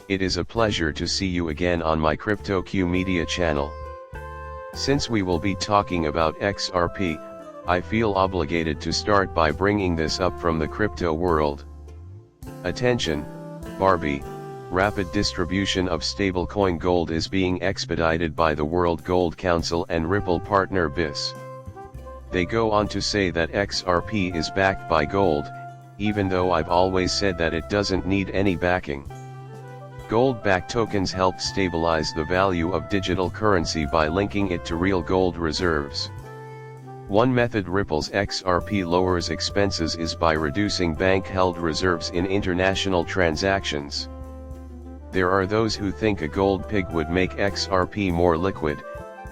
It is a pleasure to see you again on my CryptoQ Media channel. Since we will be talking about XRP, I feel obligated to start by bringing this up from the crypto world. Attention, Barbie, rapid distribution of stablecoin gold is being expedited by the World Gold Council and Ripple partner BIS. They go on to say that XRP is backed by gold, even though I've always said that it doesn't need any backing. Gold-backed tokens help stabilize the value of digital currency by linking it to real gold reserves. One method Ripple's XRP lowers expenses is by reducing bank-held reserves in international transactions. There are those who think a gold pig would make XRP more liquid,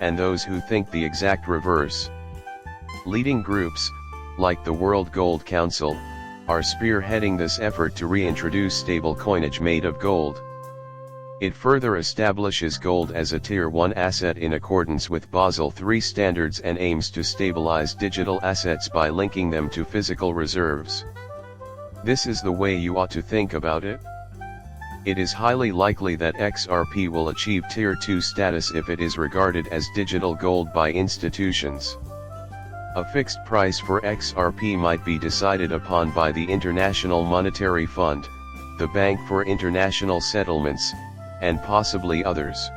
and those who think the exact reverse. Leading groups, like the World Gold Council, are spearheading this effort to reintroduce stable coinage made of gold. It further establishes gold as a Tier 1 asset in accordance with Basel III standards and aims to stabilize digital assets by linking them to physical reserves. This is the way you ought to think about it. It is highly likely that XRP will achieve Tier 2 status if it is regarded as digital gold by institutions. A fixed price for XRP might be decided upon by the International Monetary Fund, the Bank for International Settlements, and possibly others.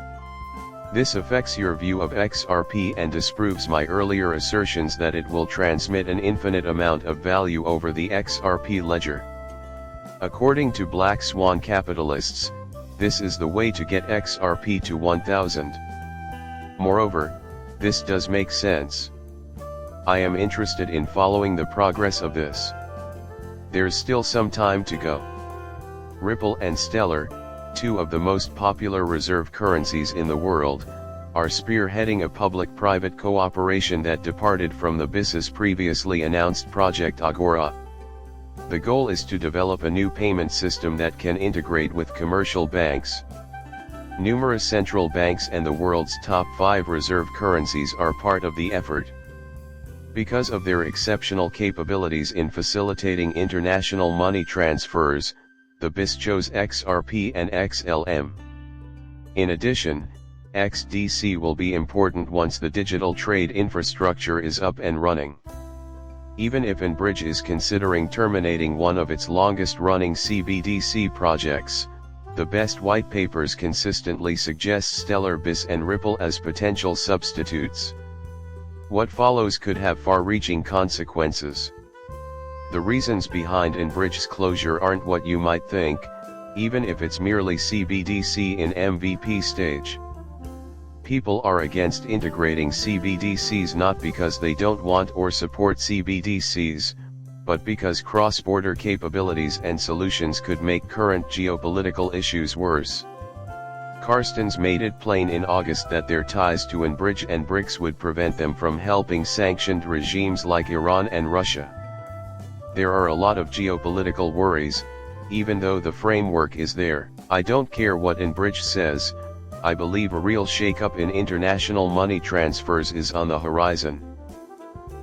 This affects your view of XRP and disproves my earlier assertions that it will transmit an infinite amount of value over the XRP ledger. According to Black Swan capitalists, this is the way to get XRP to 1000. Moreover, this does make sense. I am interested in following the progress of this. There's still some time to go. Ripple and Stellar, two of the most popular reserve currencies in the world, are spearheading a public-private cooperation that departed from the BIS's previously announced Project Agora. The goal is to develop a new payment system that can integrate with commercial banks. Numerous central banks and the world's top 5 reserve currencies are part of the effort. Because of their exceptional capabilities in facilitating international money transfers, the BIS chose XRP and XLM. In addition, XDC will be important once the digital trade infrastructure is up and running. Even if Enbridge is considering terminating one of its longest-running CBDC projects, the best white papers consistently suggest Stellar, BIS and Ripple as potential substitutes. What follows could have far-reaching consequences. The reasons behind Enbridge's closure aren't what you might think, even if it's merely CBDC in MVP stage. People are against integrating CBDCs not because they don't want or support CBDCs, but because cross-border capabilities and solutions could make current geopolitical issues worse. Carstens made it plain in August that their ties to Enbridge and BRICS would prevent them from helping sanctioned regimes like Iran and Russia. There are a lot of geopolitical worries, even though the framework is there. I don't care what Enbridge says, I believe a real shake-up in international money transfers is on the horizon.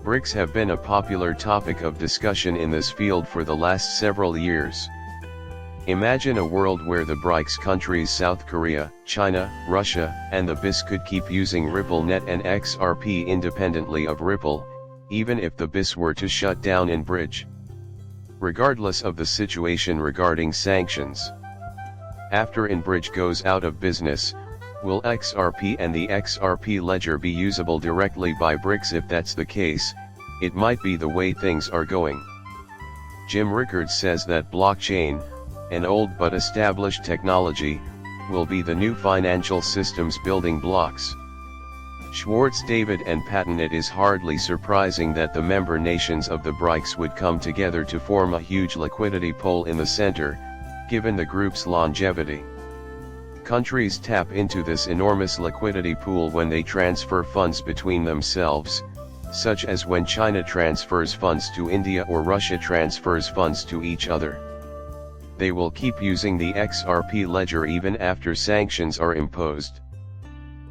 BRICS have been a popular topic of discussion in this field for the last several years. Imagine a world where the BRICS countries South Korea, China, Russia, and the BIS could keep using RippleNet and XRP independently of Ripple, even if the BIS were to shut down Enbridge. Regardless of the situation regarding sanctions. After Enbridge goes out of business, will XRP and the XRP ledger be usable directly by BRICS? If that's the case, it might be the way things are going. Jim Rickards says that blockchain, an old but established technology, will be the new financial systems building blocks. Schwartz, David and Patton. It is hardly surprising that the member nations of the BRICS would come together to form a huge liquidity pool in the center, given the group's longevity. Countries tap into this enormous liquidity pool when they transfer funds between themselves, such as when China transfers funds to India or Russia transfers funds to each other. They will keep using the XRP ledger even after sanctions are imposed.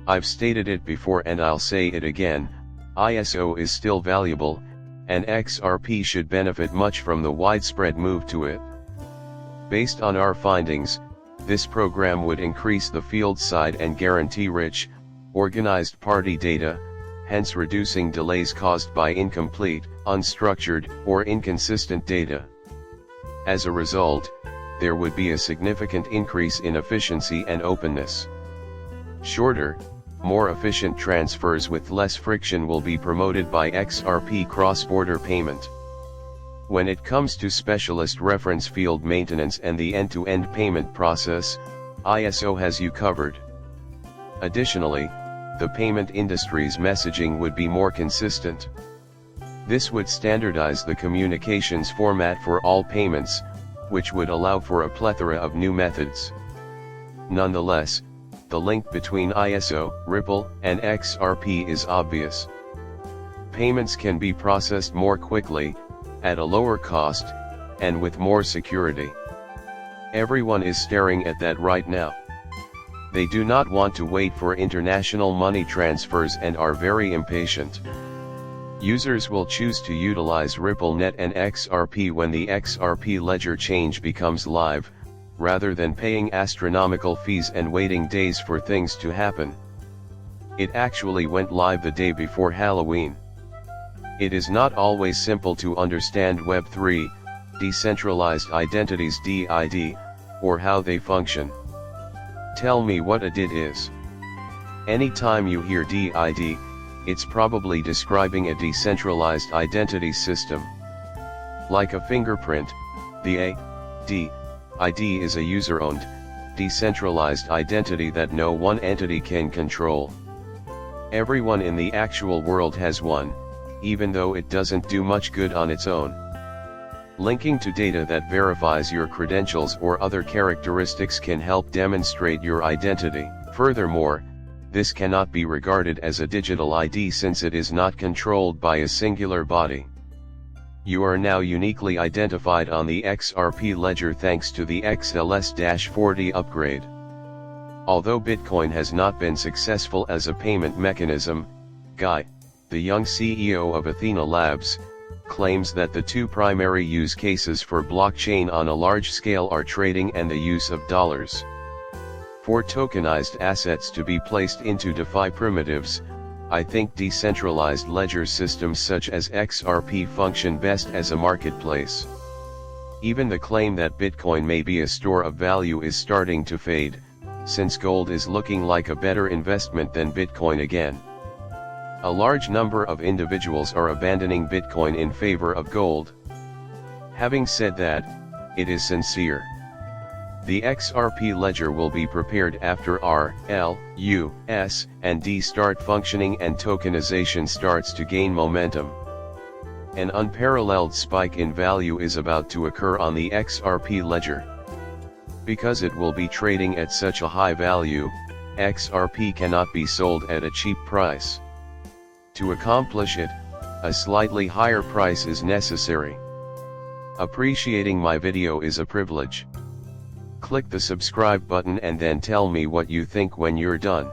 I've stated it before and I'll say it again, ISO is still valuable, and XRP should benefit much from the widespread move to it. Based on our findings, This program would increase the field side and guarantee rich, organized party data, hence reducing delays caused by incomplete, unstructured, or inconsistent data. As a result, there would be a significant increase in efficiency and openness. Shorter, more efficient transfers with less friction will be promoted by XRP cross-border payment. When it comes to specialist reference field maintenance and the end-to-end payment process, ISO has you covered. Additionally, the payment industry's messaging would be more consistent. This would standardize the communications format for all payments, which would allow for a plethora of new methods. Nonetheless, the link between ISO, Ripple, and XRP is obvious. Payments can be processed more quickly, at a lower cost, and with more security. Everyone is staring at that right now. They do not want to wait for international money transfers and are very impatient. Users will choose to utilize RippleNet and XRP when the XRP ledger change becomes live, rather than paying astronomical fees and waiting days for things to happen. It actually went live the day before Halloween. It is not always simple to understand Web3, decentralized identities (DID), or how they function. Tell me what a DID is. Anytime you hear DID, it's probably describing a decentralized identity system. Like a fingerprint, the ID is a user-owned, decentralized identity that no one entity can control. Everyone in the actual world has one, even though it doesn't do much good on its own. Linking to data that verifies your credentials or other characteristics can help demonstrate your identity. Furthermore, this cannot be regarded as a digital ID since it is not controlled by a singular body. You are now uniquely identified on the XRP ledger thanks to the XLS-40 upgrade. Although Bitcoin has not been successful as a payment mechanism, Guy, the young CEO of Athena Labs, claims that the two primary use cases for blockchain on a large scale are trading and the use of dollars. For tokenized assets to be placed into DeFi primitives, I think decentralized ledger systems such as XRP function best as a marketplace. Even the claim that Bitcoin may be a store of value is starting to fade, since gold is looking like a better investment than Bitcoin again. A large number of individuals are abandoning Bitcoin in favor of gold. Having said that, it is sincere. The XRP ledger will be prepared after R, L, U, S, and D start functioning and tokenization starts to gain momentum. An unparalleled spike in value is about to occur on the XRP ledger. Because it will be trading at such a high value, XRP cannot be sold at a cheap price. To accomplish it, a slightly higher price is necessary. Appreciating my video is a privilege. Click the subscribe button and then tell me what you think when you're done.